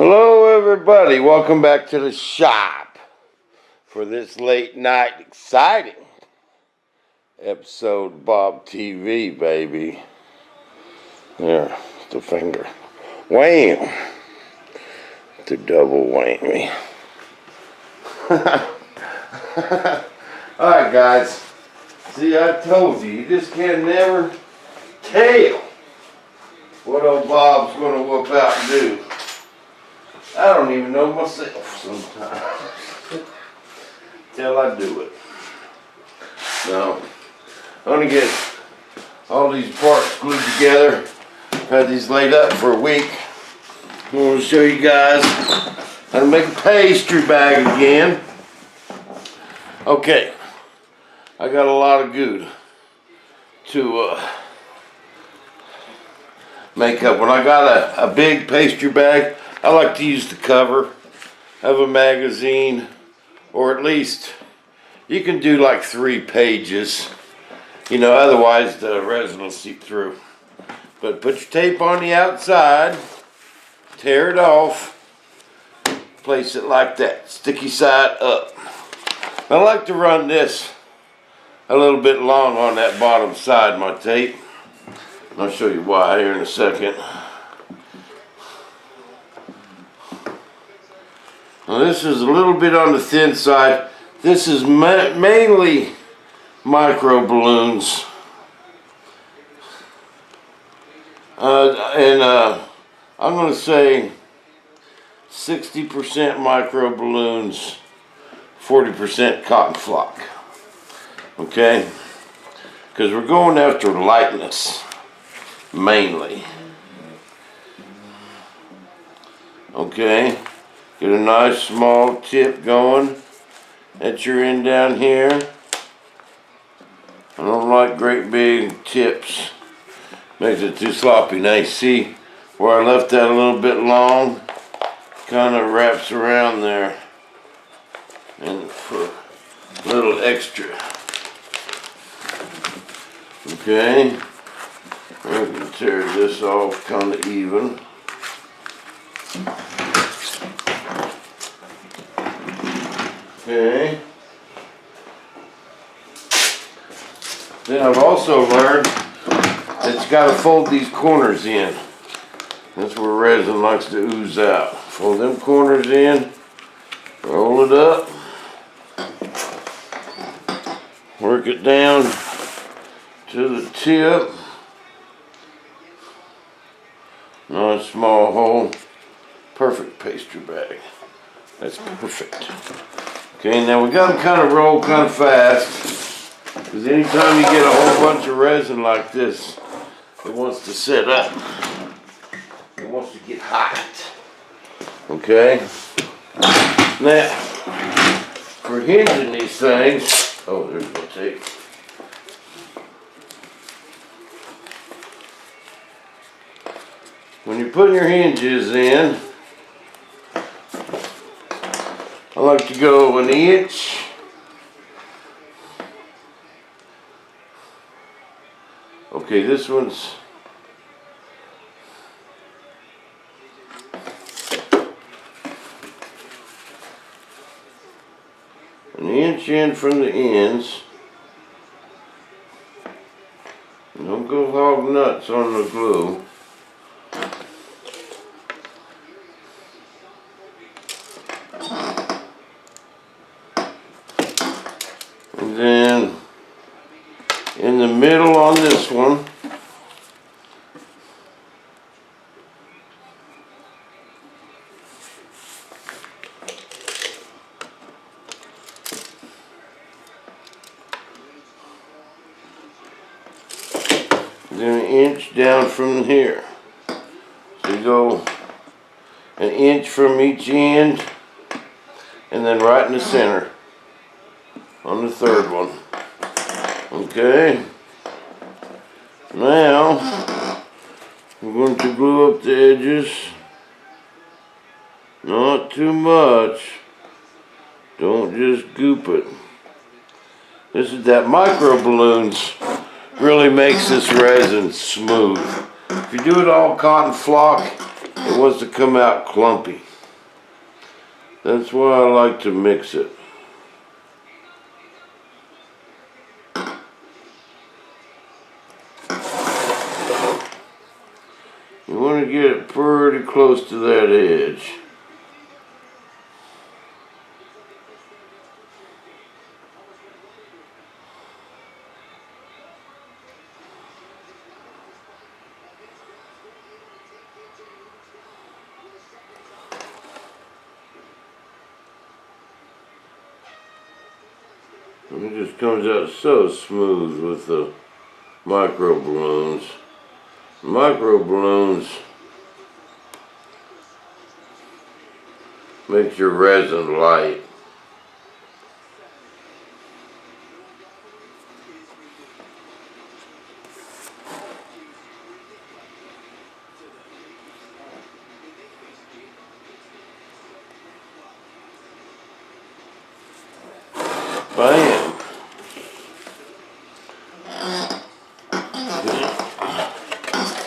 Hello everybody, welcome back to the shop for this late night exciting episode of Bob TV, baby. There, the finger. Wham! The double whammy. Alright guys, see I told you, you just can never tell what old Bob's gonna whoop out and do. I don't even know myself sometimes till I do it. No, I'm gonna get all these parts glued together. Had these laid up for a week. I'm gonna show you guys how to make a pastry bag again. Okay, I got a lot of goo to make up. When I got a big pastry bag, I like to use the cover of a magazine, or at least you can do like 3 pages, you know, otherwise the resin will seep through. But put your tape on the outside, tear it off, place it like that, sticky side up. I like to run this a little bit long on that bottom side of my tape. I'll show you why here in a second. Now this is a little bit on the thin side. This is mainly micro balloons. I'm going to say 60% micro balloons, 40% cotton flock. Okay? Because we're going after lightness, mainly. Okay? Get a nice small tip going at your end down here. I don't like great big tips. Makes it too sloppy. Now you see where I left that a little bit long? Kind of wraps around there. And for a little extra. Okay. I'm going to tear this off kind of even. Okay. Then I've also learned that you got to fold these corners in. That's where resin likes to ooze out. Fold them corners in, roll it up, work it down to the tip. Nice small hole. Perfect pastry bag. That's perfect. Okay, now we got to kind of roll kind of fast, because anytime you get a whole bunch of resin like this, it wants to set up. It wants to get hot. Okay? Now, for hinging these things, oh, there's my tape. When you're putting your hinges in, I like to go 1 inch. Okay, this one's an inch in from the ends. Don't go hog nuts on the glue. And then in the middle on this one, then 1 inch down from here. So you go 1 inch from each end, and then right in the center on the third one. Okay. Now we're going to glue up the edges. Not too much. Don't just goop it. This is that micro balloons really makes this resin smooth. If you do it all cotton flock, it wants to come out clumpy. That's why I like to mix it. You want to get it pretty close to that edge. And it just comes out so smooth with the micro balloons. Micro balloons makes your resin light. Bam.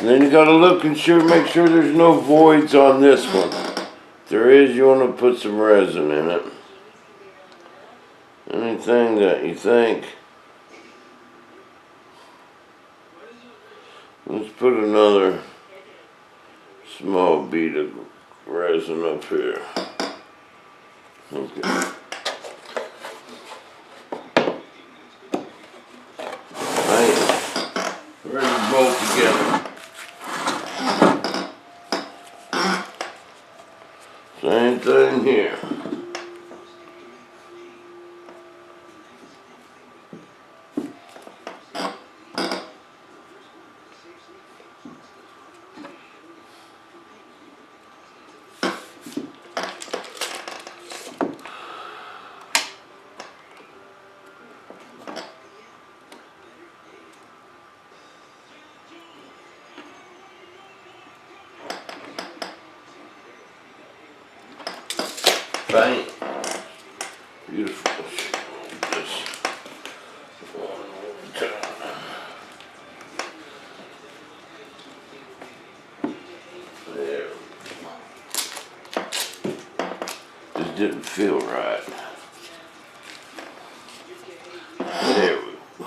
And then you gotta look and make sure there's no voids on this one. If there is, you wanna put some resin in it. Anything that you think. Let's put another small bead of resin up here. Okay. Ready to bolt together. Same thing here. Bang. Beautiful. Just one more time. There. Just didn't feel right. There we go.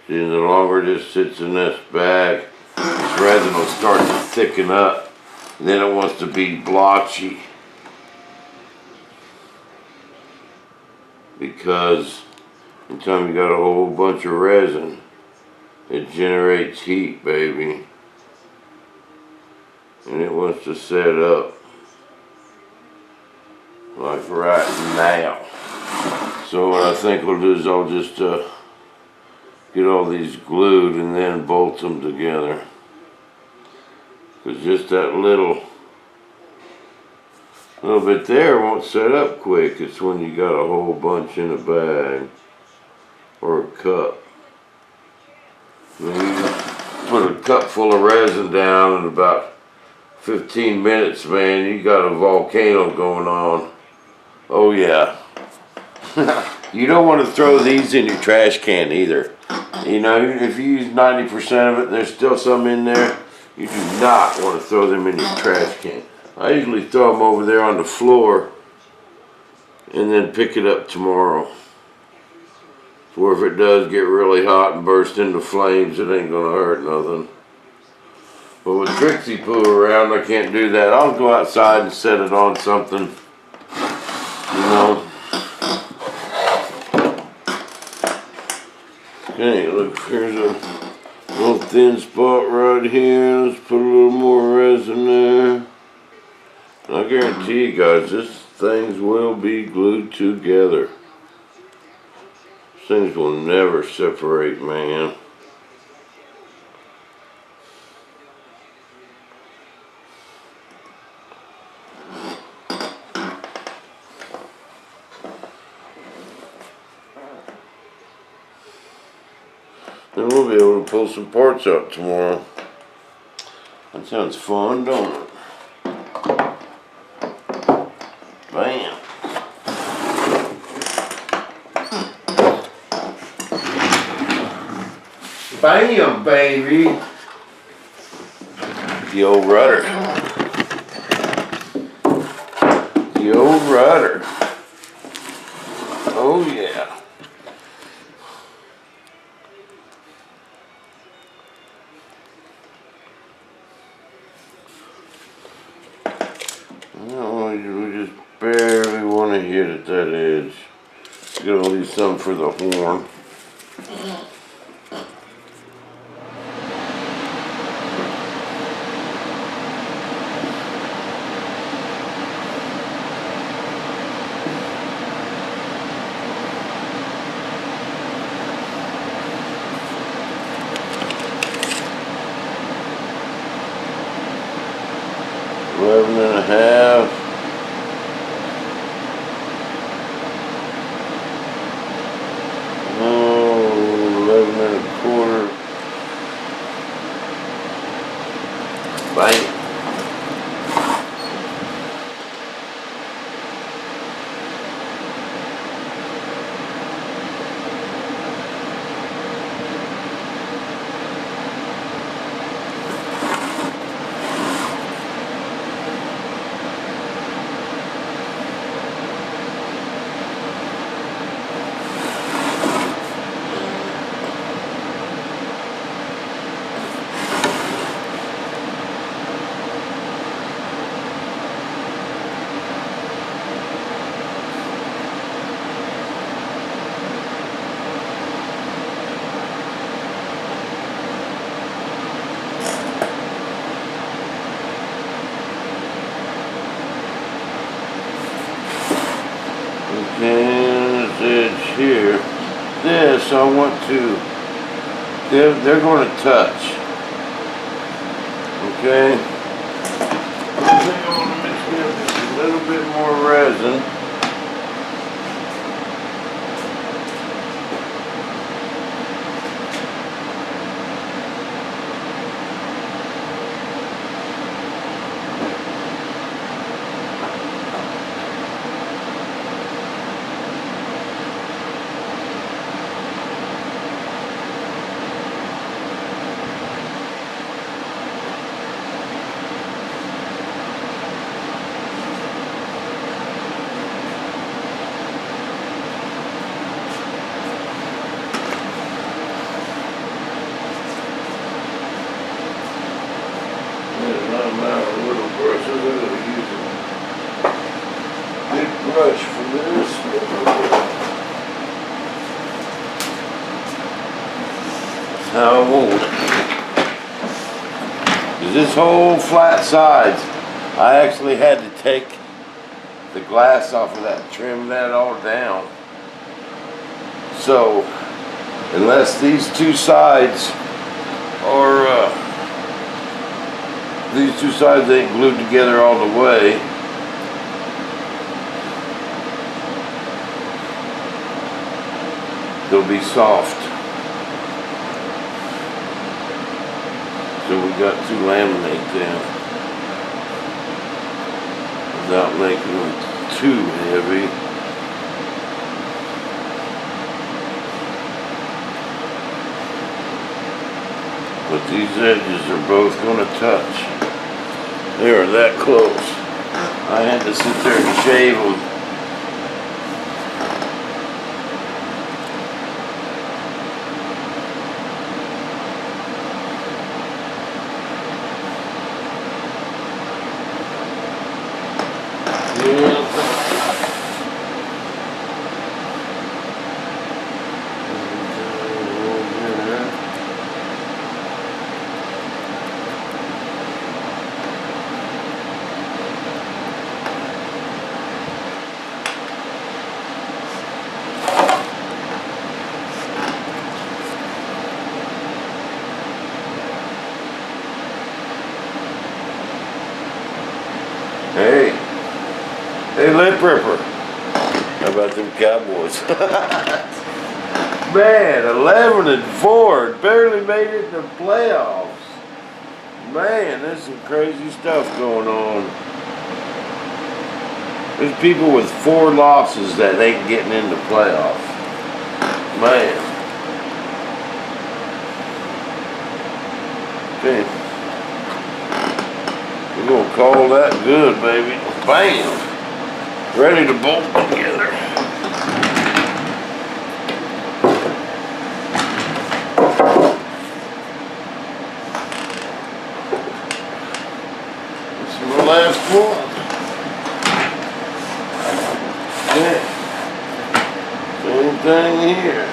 See, the longer this sits in this bag, this resin will start to thicken up. And then it wants to be blotchy. Because anytime you got a whole bunch of resin, it generates heat, baby. And it wants to set up. Like right now. So what I think we'll do is I'll just get all these glued and then bolt them together. Because just that little bit there won't set up quick. It's when you got a whole bunch in a bag or a cup. And you put a cup full of resin down in about 15 minutes, man, you got a volcano going on. Oh yeah. You don't want to throw these in your trash can either. You know, if you use 90% of it and there's still some in there, you do not want to throw them in your trash can. I usually throw them over there on the floor and then pick it up tomorrow. Or if it does get really hot and burst into flames, it ain't gonna hurt nothing. But with Trixie Poo around, I can't do that. I'll go outside and set it on something, you know. Okay, look, here's a little thin spot right here. Let's put a little more resin there. I guarantee you guys, this things will be glued together. These things will never separate, man. Then we'll be able to pull some parts out tomorrow. That sounds fun, don't it? Bam. Bam, baby. The old rudder. The old rudder. Oh yeah. Oh, we just barely want to hit at that edge. Gonna leave some for the horn. Eleven and a half. Oh, 11 and a quarter. Bang. And this edge here, this I want to, they're going to touch. Okay. I think I want to mix in just a little bit more resin. Brush for this. How I want it. 'Cause this whole flat sides, I actually had to take the glass off of that, trim that all down. So, unless these two sides are, these two sides ain't glued together all the way, they'll be soft. So we got to laminate them without making them too heavy. But these edges are both going to touch. They are that close. I had to sit there and shave them. Hey, lip ripper. How about them Cowboys? Man, 11-4, barely made it in the playoffs. Man, there's some crazy stuff going on. There's people with 4 losses that ain't getting into playoffs. Man. Okay. We're gonna call that good, baby. Bam! Ready to bolt together. This is my last one. Okay. Same thing here.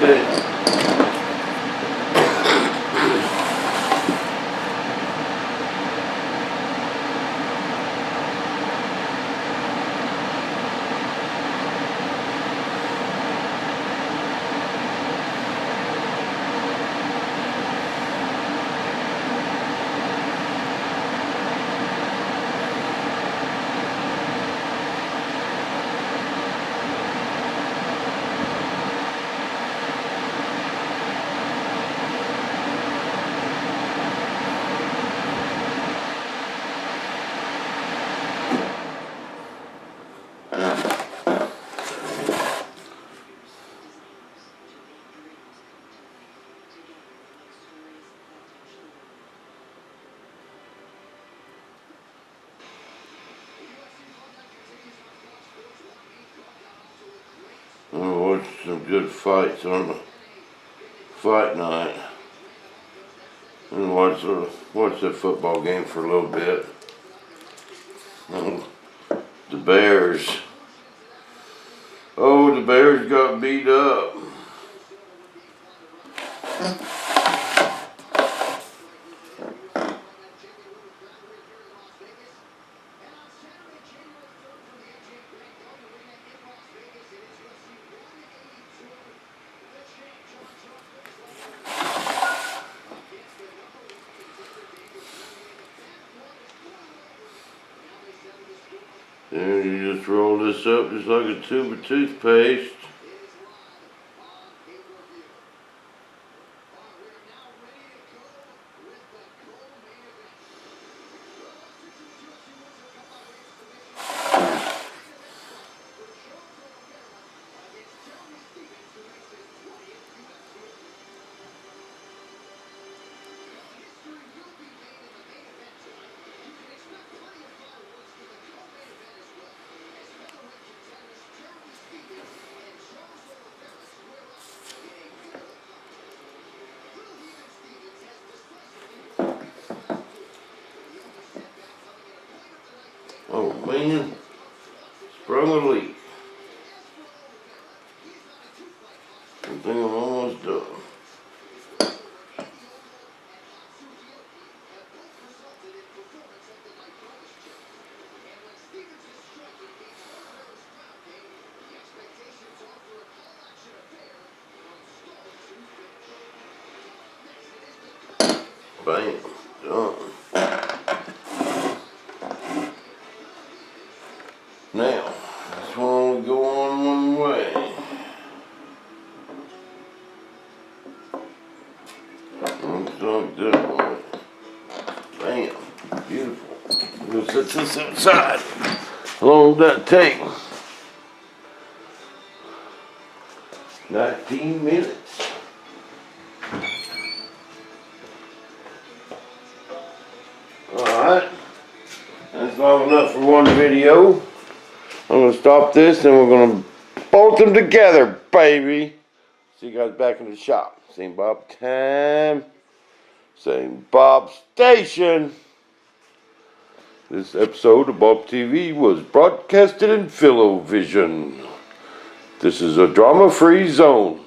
Okay. I'll watch some good fights on the fight night. And watch the football game for a little bit. The Bears. Oh, the Bears got beat up. Then you just roll this up just like a tube of toothpaste. Oh man, sprung a leak. I think I'm almost done. Bam, done. Now, this one will go on one way. Looks like that one. Bam, beautiful. We'll set this outside. How long did that take? 19 minutes. Alright, that's long enough for one video. I'm going to stop this and we're going to bolt them together, baby. See you guys back in the shop. Same Bob time. Same Bob station. This episode of Bob TV was broadcasted in Philovision. This is a drama-free zone.